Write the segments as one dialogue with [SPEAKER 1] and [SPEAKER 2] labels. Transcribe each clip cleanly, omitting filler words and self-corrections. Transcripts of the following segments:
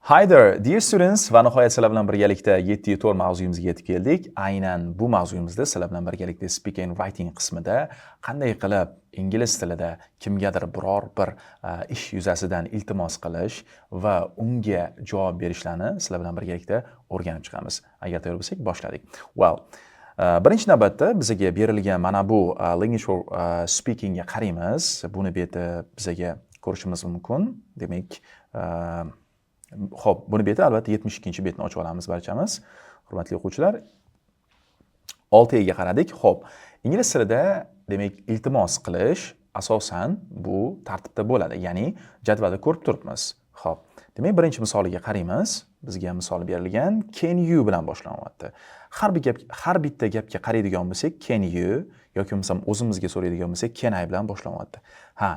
[SPEAKER 1] Hi there, dear students, va nihoyat sizlar bilan birgalikda 7-4 mavzuyimizga yetib keldik. Aynan bu mavzuyimizda sizlar bilan birgalikda speaking and writing qismida qanday qilib ingliz tilida kimgadir biror bir ish yuzasidan iltimos qilish va unga javob berishlarni sizlar bilan birgalikda o'rganib chiqamiz. Agar tayyor bo'lsak, boshladik. Birinchi navbatda bizga berilgan mana bu language for speakingga qaraymiz. Buni beti bizga ko'rishimiz mumkin. Demak, Xo'p, buni beti albatta 72-betni ochib olamiz barchamiz. Hurmatli o'quvchilar, 6ga qaradik. Xo'p, ingliz tilida demak iltimos qilish asosan bu tartibda bo'ladi, ya'ni jadvalda ko'rib turibmiz. Xo'p, demak birinchi misoliga qaraymiz. Bizga misol berilgan can you bilan boshlanyapti. Har bitta gapga qaraydigan bo'lsak, can you yoki bo'lmasam o'zimizga so'raydigan bo'lsak, can I bilan boshlanyapti.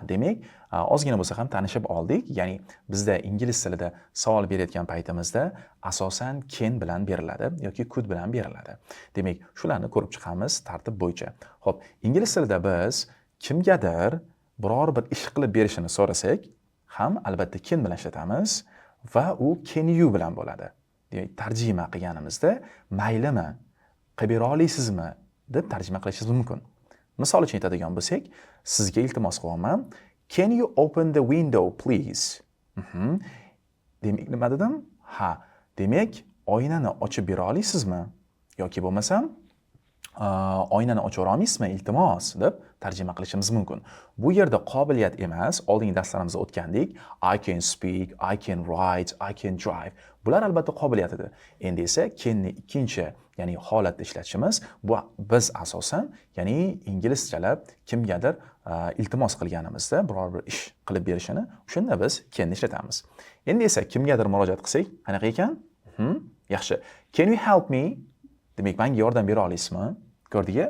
[SPEAKER 1] Demak, ozgina bo'lsa ham tanishib oldik. Ya'ni bizda ingliz tilida savol berayotgan paytimizda asosan can bilan beriladi yoki could bilan beriladi. Demak, shularni ko'rib chiqamiz tartib bo'yicha. Xo'p, ingliz tilida biz kimgadir biror bir ish qilib berishini so'rasak, ham albatta can bilan ishlatamiz va u can you bilan bo'ladi. Demak, tarjima qilganimizda maylimi, qilib bera olasizmi deb tarjima qilishingiz mumkin. Misol uchun aytadigan bo'lsak, sizga iltimos qilyapman. Can you open the window, please? Demak, nima dedim? Demak, oynani ochib bera olasizmi? Yoki bo'lmasam, oynani ochib olmaysizmi, iltimos deb tarjima qilishimiz mumkin. Bu yerda qobiliyat emas, oldingi darslarimizda o'tgandik. I can speak, I can write, I can drive. Bular albatta qobiliyat edi. Endi esa canni ikkinchi, ya'ni holatda ishlatishimiz, bu biz asosan, ya'ni inglizchalab kimgadir iltimos qilganimizda biror bir ish qilib berishini, o'shanda biz canni ishlatamiz. Endi esa kimgadir murojaat qilsak, qanaqa ekan? Yaxshi. Can you help me? Demak, menga yordam bera olasizmi? Ko'rdingmi?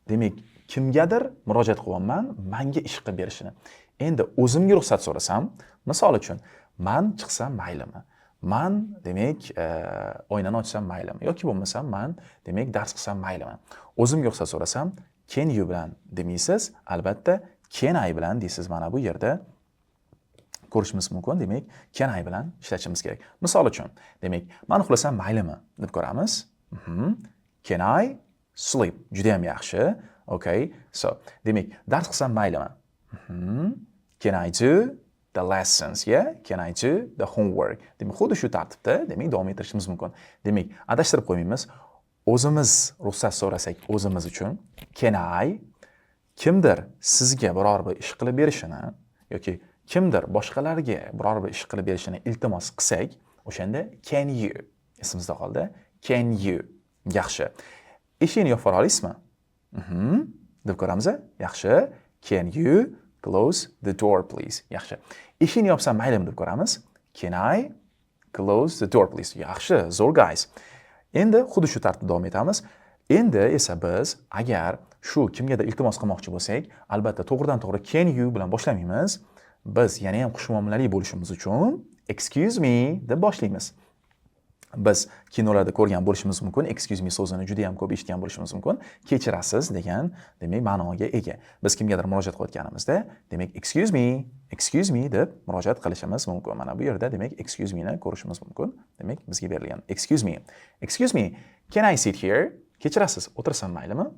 [SPEAKER 1] Demak, kimgadir murojaat qilyapman, menga ish qilib berishini. Endi o'zimga ruxsat so'rasam, misol uchun, men chiqsam maylimi? Men demak, oynani ochsam maylimi? Yoki bo'lmasam, men demak, dars qilsam maylimi? O'zimga ruxsat so'rasam, can you bilan demaysiz, albatta can I bilan deysiz. Mana bu yerda ko'rishimiz mumkin. Demak, can I bilan ishlatishimiz kerak. Misol uchun, demak, men uxlasam maylimi deb ko'ramiz. Can I sleep? Juda ham yaxshi. Okay. So, demak, dars qilsam maylimi? Can I do the lessons? Yeah? Can I do the homework? Demak, xuddi shu tartibda, demak, davom ettirishimiz mumkin. Demak, adashtirib qo'ymaymiz. O'zimiz ruxsat so'rasak o'zimiz uchun can I, kimdir sizga biror bir ish qilib berishini yoki kimdir boshqalarga biror bir ish qilib berishini iltimos qilsak, o'shanda can you esimizda qoldi. Can you? Yaxshi. Eshikni yopib olasizmi? Deb ko'ramiz. Yaxshi. Can you close the door, please? Yaxshi. Eshikni yopsam maylimi deb ko'ramiz. Can I close the door, please? Yaxshi. Zo'r, guys. Endi xuddi shu tartibda davom etamiz. Endi esa biz agar shu kimgadir iltimos qilmoqchi bo'lsak, albatta to'g'ridan-to'g'ri can you bilan boshlamaymiz. Biz yana ham xushmuomalali bo'lishimiz uchun excuse me deb boshlaymiz. Biz kinolarda ko'rgan bo'lishimiz mumkin. Excuse me so'zini juda ham ko'p eshitgan bo'lishimiz mumkin. Kechirasiz degan, demak, ma'noga ega. Biz kimgadir murojaat qilayotganimizda, demak, excuse me deb murojaat qilishimiz mumkin. Mana bu yerda demak, excuse me ni ko'rishimiz mumkin. Demak, bizga berilgan excuse me, can I sit here? Kechirasiz, o'tirsam maylimi?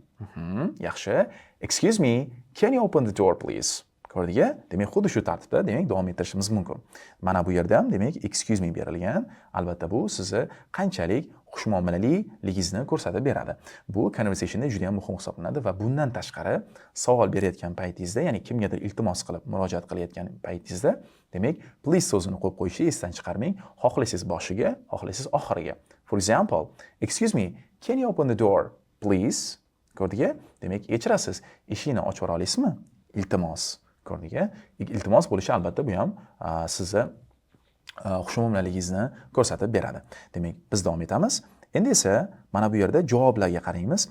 [SPEAKER 1] Yaxshi. Excuse me, can you open the door, please? Ko'rdingmi? Demak, xuddi shu tartibda demak davom ettirishimiz mumkin. Mana bu yerda ham demak excuse me berilgan. Albatta bu sizni qanchalik xushmuomalaligingizni ko'rsatib beradi. Bu conversationda juda ham muhim hisoblanadi va bundan tashqari savol berayotgan paytingizda, ya'ni kimgadir iltimos qilib murojaat qilayotgan paytingizda, demak please so'zini qo'yib qo'yishni esdan chiqarmang. Xohlaysiz boshiga, xohlaysiz oxiriga. For example, excuse me, can you open the door, please? Ko'rdingmi? Demak, kechirasiz, eshikni ochib olasizmi? Iltimos. Ko'rdingmi? Iltimos bo'lishi albatta bu ham sizni xushmuomalaligingizni ko'rsatib beradi. Demak, biz davom etamiz. Endi esa mana bu yerda javoblarga qaraymiz.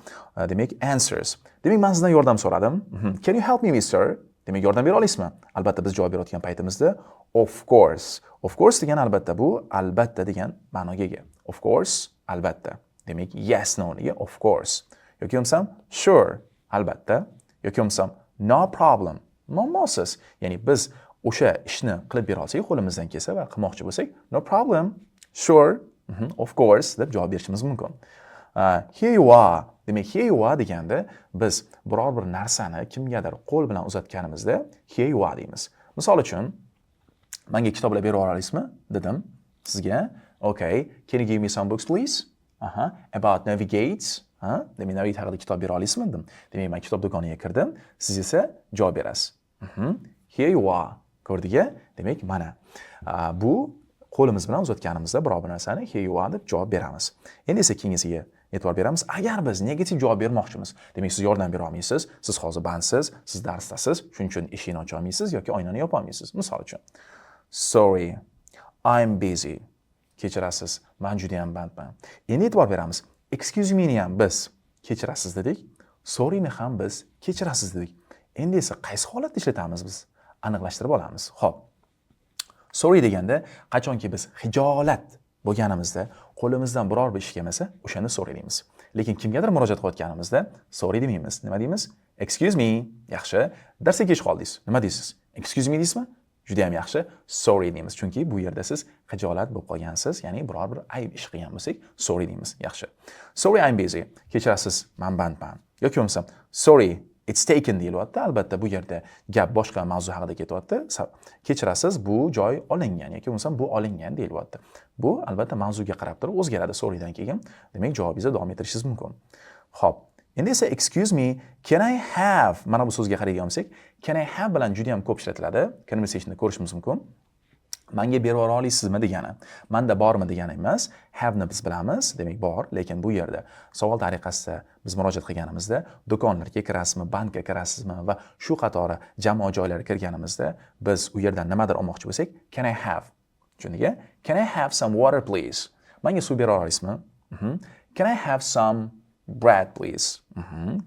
[SPEAKER 1] Demak, answers. Demak, men sizdan yordam so'radim. Can you help me, mister? Demak, yordam bera olasizmi? Albatta biz javob berayotgan paytimizda of course. Of course degan albatta bu albatta degan ma'noga ega. Of course, albatta. Demak, yes, no degan of course. Yoki bo'lmasam sure, albatta. Yoki bo'lmasam no problem. Muammosiz. Ya'ni biz o'sha ishni qilib bera olsak, qo'limizdan kelsa va qilmoqchi bo'lsak, no problem, sure, of course deb javob berishimiz mumkin. Here you are. Demak, here you are deganda biz biror bir narsani kimgadir qo'l bilan uzatganimizda here you are deymiz. Misol uchun, menga kitoblar berib olasizmi dedim sizga. Okay, can you give me some books please? About navigates. Demak, navigate haqida kitob bera olasizmi dedim. Demak, men kitob do'koniga kirdim, siz esa javob berasiz. Here you are. Ko'rdingmi? Demak, mana. Bu qo'limiz bilan uzatganimizda biror bir narsani here you are deb javob beramiz. Endi esa keyingisiga e'tibor beramiz. Agar biz negativ javob bermoqchimiz, demak siz yordam bera olmaysiz, siz hozir bandsiz, siz darsdasiz, shuning uchun eshikni ocha olmaysiz yoki oynani yopa olmaysiz. Misol uchun, sorry, I'm busy. Kechirasiz, men juda ham bandman. Endi e'tibor beramiz. Excuse me ni ham biz kechirasiz dedik, sorry ni ham biz kechirasiz dedik. Endi esa qaysi holatda ishlatamiz biz? Aniqlashtirib olamiz. Xo'p. Sorry deganda qachonki biz xijolat bo'lganimizda, qo'limizdan biror bir ish kelmasa, o'shanda sorry deymiz. Lekin kimgadir murojaat qilayotganimizda sorry demaymiz. Nima deymiz? Excuse me. Yaxshi. Darsga kech qoldingiz. Nima deysiz? Excuse me deysizmi? Juda ham yaxshi. Sorry deymiz. Chunki bu yerda siz xijolat bo'lib qolgansiz, ya'ni biror bir ayb ish qilgan bo'lsak, sorry deymiz. Yaxshi. Sorry, I'm busy. Kechirasiz, men bandman. Yoki bo'lmasa, sorry, it's taken deyilyapti. Albatta bu yerda gap boshqa mavzu haqida ketyapti. Kechirasiz, bu joy olingan yoki bo'lmasa bu olingan deyilyapti. Bu albatta mavzuga qarab turib o'zgaradi sorrydan keyin. Demak, javobingizni davom ettirishingiz mumkin. Xo'p. Endi esa excuse me, can I have? Mana bu so'zga qaraydigan bo'lsak, can I have bilan juda ham ko'p ishlatiladi. Conversationda ko'rishimiz mumkin. Menga berib olasizmi degani. Menda bormi degani emas. Have ni biz bilamiz, demak bor, lekin bu yerda savol tariqasida biz murojaat qilganimizda, do'konlarga kirasizmi, bankka kirasizmi va shu qatori jamoat joylariga kirganimizda biz u yerdan nimadir olmoqchi bo'lsak, can I have? Tushundingmi? Can I have some water please? Menga suv bera olasizmi? Can I have some bread please?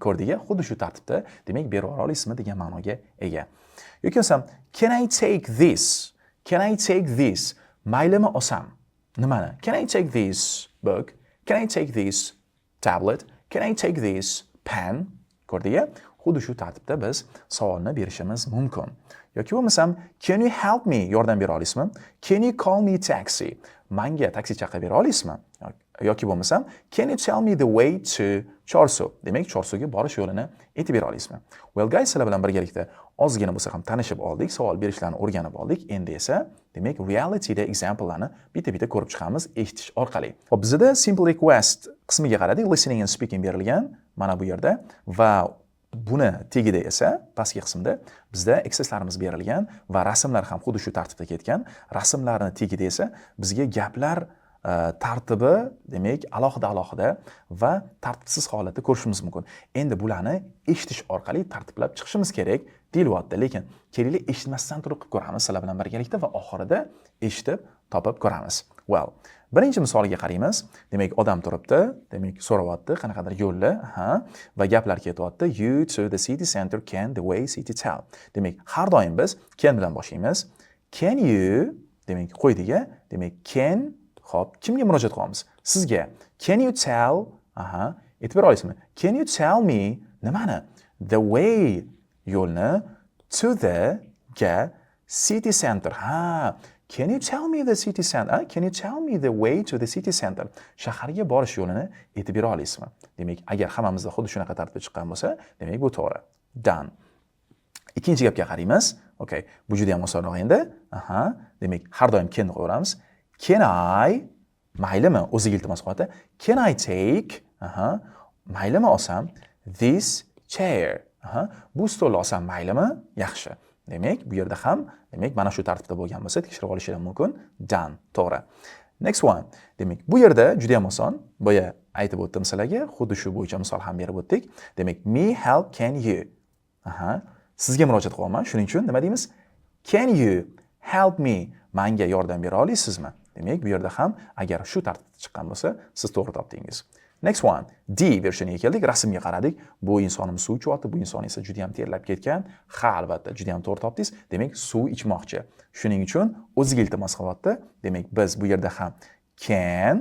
[SPEAKER 1] Ko'rdingmi? Xuddi shu tartibda, demak berib olasizmi degan ma'noga ega. Yoki bo'lsam, can I take this? Can I take this? Maylimi olsam? Nimani? Can I take this book? Can I take this tablet? Can I take this pen? Ko'rdingmi? Xuddi shu tartibda biz savolni berishimiz mumkin. Yoki bo'lmasam, can you help me? Yordam bera olasizmi? Can you call me taxi? Menga taksi chaqirib bera olasizmi? Yoki bo'lmasam, can you tell me the way to Chorsu? Demak, Chorsuga borish yo'lini aytib bera olasizmi? Well guys, sizlar bilan birgalikda ozgina bo'lsa ham tanishib oldik, savol berishlarni o'rganib oldik. Endi esa, demak, realityda examplelarni bitta-bitta ko'rib chiqamiz eshitish orqali. Xo'p, bizda simple request qismiga qaradik, listening and speaking berilgan mana bu yerda va buni tagida esa pastki qismda bizda exerciselarimiz berilgan va rasmlar ham xuddi shu tartibda ketgan. Rasmlarni tagida esa bizga gaplar tartibi, demak, alohida va tartibsiz holatda ko'rishimiz mumkin. Endi bularni eshitish orqali tartiblab chiqishimiz kerak deyilyapti, lekin kerakli eshitmasdan turib qilib ko'ramiz sizlar bilan birgalikda va oxirida eshitib topib ko'ramiz. Well, birinchi misoliga qaraymiz. Demak, odam turibdi, demak, so'rayapti, qanaqadir yo'lni, va gaplar ketyapti. You to the city center can the way city tell. Demak, har doim biz can bilan boshlaymiz. Can you, demak, qo'ydik-a? Demak, can. Xo'p, kimga murojaat qilamiz? Sizga. Can you tell? E'tibor olasizmi? Can you tell me nimani? The way yo'lni to the city center. Can you tell me the city center? Can you tell me the way to the city center? Shaharga borish yo'lini aytib bera olasizmi? Demak, agar hammamizda xuddi shunaqa tartibda chiqqan bo'lsa, demak bu to'g'ri. Done. Ikkinchi gapga qaraymiz. Okay, bu juda ham osonroq endi. Demak, har doim can qo'yamiz. Can I, maylimi, o'ziga iltimos qilyapti. Can I take, maylimi olsam, this chair? Bu stolni olsam maylimi? Yaxshi. Demak, bu yerda ham, demak, mana shu tartibda bo'lgan bo'lsa, tekshirib olishingiz mumkin. Done. To'g'ri. Next one. Demak, bu yerda juda ham oson. Boya aytib o'tdim sizlarga, xuddi shu bo'yicha misol ham berib o'tdik. Demak, me help can you? Sizga murojaat qilaman. Shuning uchun nima deymiz? Can you help me? Menga yordam bera olasizmi? Demak, bu yerda ham agar shu tartibda chiqqan bo'lsa, siz to'g'ri topdingiz. Next one. D versioniga keldik, rasmga qaradik. Bu insonimiz suv ichyapti, bu inson esa juda ham terlab ketgan. Ha, albatta, juda ham to'g'ri topdingiz. Demak, suv ichmoqchi. Shuning uchun o'ziga iltimos qilyapti. Demak, biz bu yerda ham can,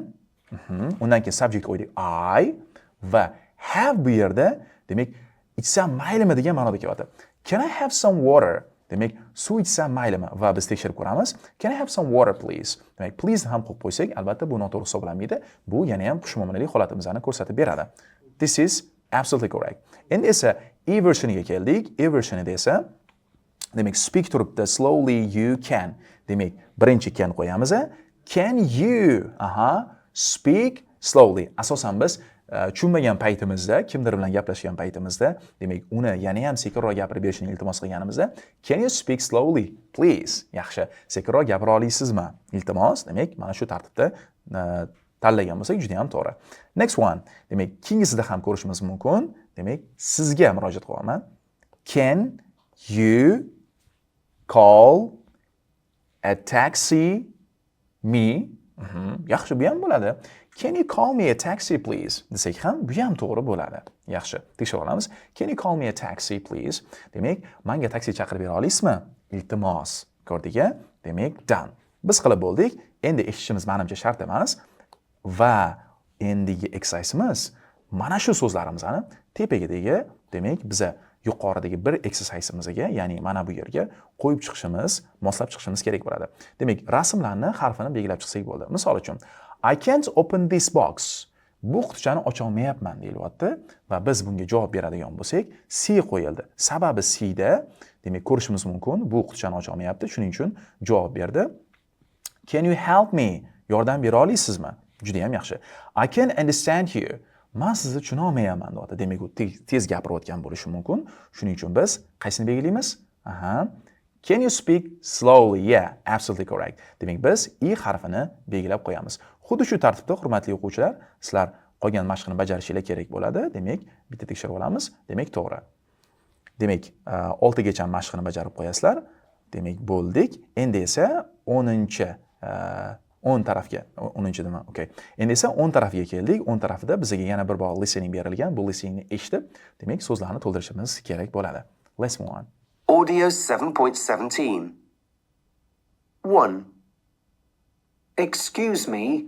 [SPEAKER 1] undan keyin subject qo'ydik I va have bu yerda, demak, ichsam maylimi degan ma'noda kelyapti. Can I have some water? Demak, suv ichsam maylimi? Va biz tekshirib ko'ramiz. Can I have some water please? Demak, please ham qo'yib qo'ysak, albatta bu noto'g'ri hisoblanmaydi. Bu yana ham xushmuomalalik holatimizni ko'rsatib beradi. This is absolutely correct. Endi esa e versioniga keldik. E versionida esa demak, speak turibdi. Slowly you can. Demak, birinchi can qo'yamiz. Can you speak slowly. Asosan biz tushunmagan paytimizda, kimdir bilan gaplashgan paytimizda, demak, uni yana ham sekinroq gapirib berishni iltimos qilganimizda, can you speak slowly, please? Yaxshi, sekinroq gapira olasizmi? Iltimos. Demak, mana shu tartibda tanlagan bo'lsak, juda ham to'g'ri. Next one. Demak, keyingisida ham ko'rishimiz mumkin. Demak, sizga murojaat qilaman. Can you call a taxi me? Yaxshi, bu ham bo'ladi. Can you call me a taxi please? Desak ham bu ham to'g'ri bo'ladi. Yaxshi, tekshirib olamiz. Can you call me a taxi please? Demak, menga taksi chaqirib bera olasizmi? Iltimos. Ko'rdingmi? Demak, done. Biz qilib bo'ldik. Endi eshitishimiz menimcha shart emas. Va endigi exercise'imiz mana shu so'zlarimizni tepagidagi, demak, biza yuqoridagi bir exercise'imizga, ya'ni mana bu yerga qo'yib chiqishimiz, moslab chiqishimiz kerak bo'ladi. Demak, rasmlarni harfini belgilab chiqsak bo'ldi. Misol uchun, I can't open this box. Bu qutichani ocha olmayapman deyilyapti va biz bunga javob beradigan bo'lsak, C qo'yildi. Sababi C da, demak, ko'rishimiz mumkin, bu qutichani ocha olmayapti, shuning uchun javob berdi. Can you help me? Yordam bera olasizmi? Juda ham yaxshi. I can understand you. Men sizni tushuna olmayapman deyapti. Demak, u tez gapirayotgan bo'lishi mumkin. Shuning uchun biz qaysini belgilaymiz? Can you speak slowly? Yeah, absolutely correct. Demak, biz I harfini belgilab qo'yamiz. Xuddi shu tartibda, hurmatli o'quvchilar, sizlar qolgan mashqni bajarishingiz kerak bo'ladi. Demak, bitta tekshirib olamiz. Demak, to'g'ri. Demak, 6 gacha mashqni bajarib qo'yasizlar. Demak, bo'ldik. Endi esa 10 tarafga, 10-chi nima? Okay. Endi esa 10 tarafiga keldik. 10 tarafida bizga yana bir bor listening berilgan. Bu listeningni eshitib, demak, so'zlarni to'ldirishimiz kerak bo'ladi. Let's move on.
[SPEAKER 2] Audio 7.17. 1. Excuse me,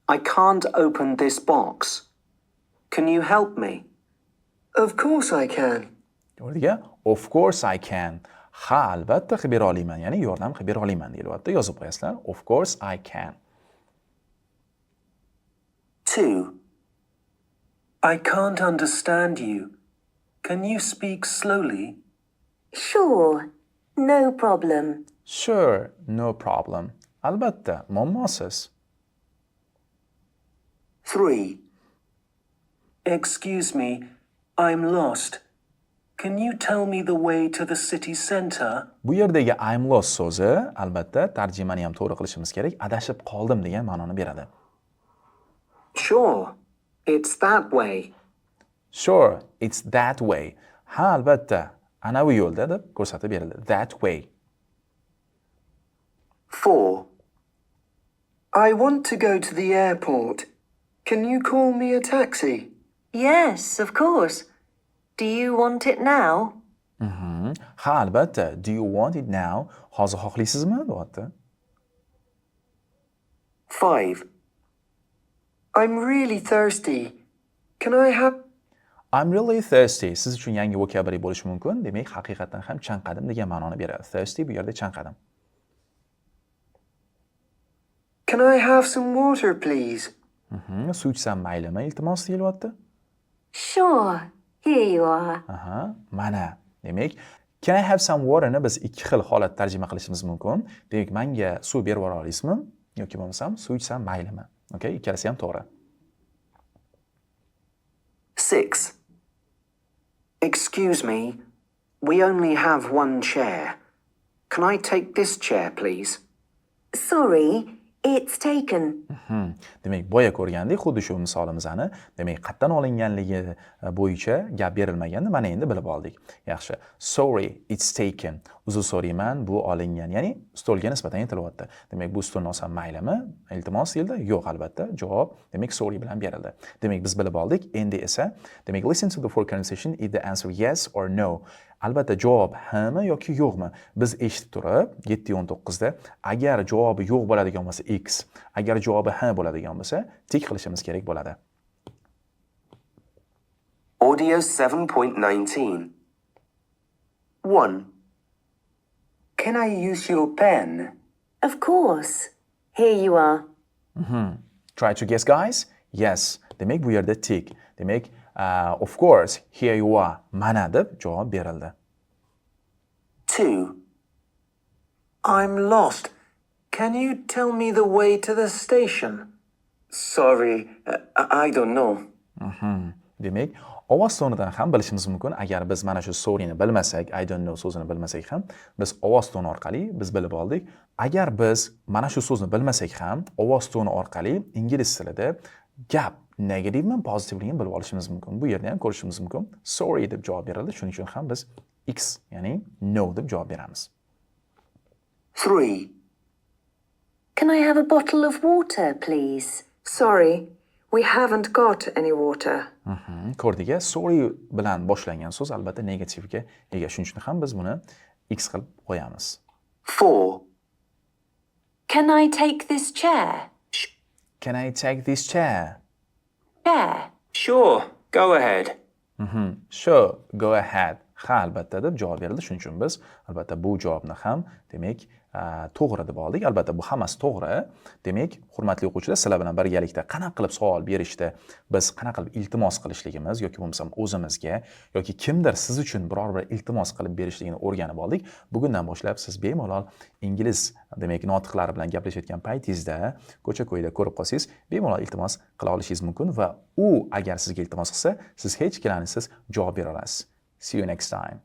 [SPEAKER 2] I can't open this box. Can you help me? Of course I can.
[SPEAKER 1] Ko'rdingmi? Of course I can. Ha, albatta qilib bera olaman, ya'ni yordam qilib bera olaman deyilyapti. Yozib qo'yasizlar. Of course I can.
[SPEAKER 2] 2. I can't understand you. Can you speak slowly?
[SPEAKER 3] Sure, no problem.
[SPEAKER 1] Sure, no problem. Albatta, muammosiz.
[SPEAKER 2] 3. Excuse me, I'm lost. Can you tell me the way to the city center?
[SPEAKER 1] Bu yerdagi I'm lost so'zi albatta tarjimani ham to'g'ri qilishimiz kerak. Adashib qoldim degan ma'noni beradi.
[SPEAKER 2] Sure, it's that way.
[SPEAKER 1] Sure, it's that way. Ha, albatta, anavi yo'lda deb ko'rsatib berildi. That way.
[SPEAKER 2] 4. I want to go to the airport. Can you call me a taxi?
[SPEAKER 3] Yes, of course. Do you want it now?
[SPEAKER 1] Ha, albatta. Do you want it now? Hozir xohlaysizmi? deyapti.
[SPEAKER 2] 5. I'm really thirsty. Can I have...
[SPEAKER 1] I'm really thirsty. Siz uchun yangi vocabulary bo'lishi mumkin. Demak, haqiqatan ham chanqadim degan ma'noni beradi. Thirsty bu yerda chanqadim.
[SPEAKER 2] Can I have some water, please?
[SPEAKER 1] Suv ichsam maylimi? Iltimos deyilyapti.
[SPEAKER 3] Sure, here you are.
[SPEAKER 1] Mana. Demak, can I have some water ni biz ikki xil holat tarjima qilishimiz mumkin. Demak, menga suv berib yubora olasizmi? Yoki bo'lmasam suv ichsam maylimi? Okay, ikkalasi ham to'g'ri.
[SPEAKER 2] 6. Excuse me, we only have one chair. Can I take this chair, please?
[SPEAKER 3] Sorry, it's taken.
[SPEAKER 1] Demak, boya ko'rgandik, xuddi shu misolimizni, demak, qayerdan olinganligi bo'yicha gap berilmaganda, mana endi bilib oldik. Yaxshi. Sorry, it's taken. Uzr so'rayman, bu olingan, ya'ni stolga nisbatan aytilyapti. Demak, bu stolni olsam maylimi? Iltimos deyildi? Yo'q, albatta. Javob, demak, sorry bilan berildi. Demak, biz bilib oldik. Endi esa, demak, listen to the four conversation is the answer yes or no. Albatta javob hami yoki yo'qmi? Biz eshitib turib 7:19 da agar javobi yo'q bo'ladigan bo'lsa x, agar javobi ha bo'ladigan bo'lsa tik qilishimiz kerak bo'ladi.
[SPEAKER 2] Audio 7.19. 1.
[SPEAKER 4] can I use your pen?
[SPEAKER 3] Of course. Here you are.
[SPEAKER 1] Try to guess, guys. Yes. Demak, bu yerda tick. Demak, of course, here you are. Mana deb javob berildi.
[SPEAKER 4] 2. I'm lost. Can you tell me the way to the station? Sorry, I don't know.
[SPEAKER 1] Demak, ovoz tonidan ham bilishimiz mumkin. Agar biz mana shu sorry'ni bilmasak, I don't know so'zini bilmasak ham, biz ovoz toni orqali biz bilib oldik. Agar biz mana shu so'zni bilmasak ham, ovoz toni orqali ingliz tilida gap negativmi, pozitivligini bilib olishimiz mumkin. Bu yerda ham ko'rishimiz mumkin. Sorry deb javob berildi. Shuning uchun ham biz X, ya'ni no deb javob beramiz.
[SPEAKER 4] 3.
[SPEAKER 3] Can I have a bottle of water, please?
[SPEAKER 2] Sorry, we haven't got any water.
[SPEAKER 1] Ko'rdik, sorry bilan boshlangan so'z albatta negativga ega. Shuning uchun ham biz buni X qilib qo'yamiz.
[SPEAKER 4] 4.
[SPEAKER 3] Can I take this chair?
[SPEAKER 1] Can I take this chair?
[SPEAKER 3] Chair.
[SPEAKER 4] Sure, go ahead.
[SPEAKER 1] Sure, go ahead. Ha, albatta deb javob berildi. Shuning uchun biz albatta bu javobni ham demak to'g'ri deb oldik. Albatta bu hammasi to'g'ri. Demak, hurmatli o'quvchilar, sizlar bilan birgalikda qanaqa qilib savol berishda biz qanaqa qilib iltimos qilishligimiz yoki bo'lmasam o'zimizga yoki kimdir siz uchun biror bir iltimos qilib berishligini o'rganib oldik. Bugundan boshlab siz bemalol ingliz demak notiqlari bilan gaplashayotgan paytingizda ko'cha-ko'yda ko'rib qolsangiz, bemalol iltimos qila olishingiz mumkin va u agar sizga iltimos qilsa, siz hech ikkilanishsiz javob bera olasiz. See you next time.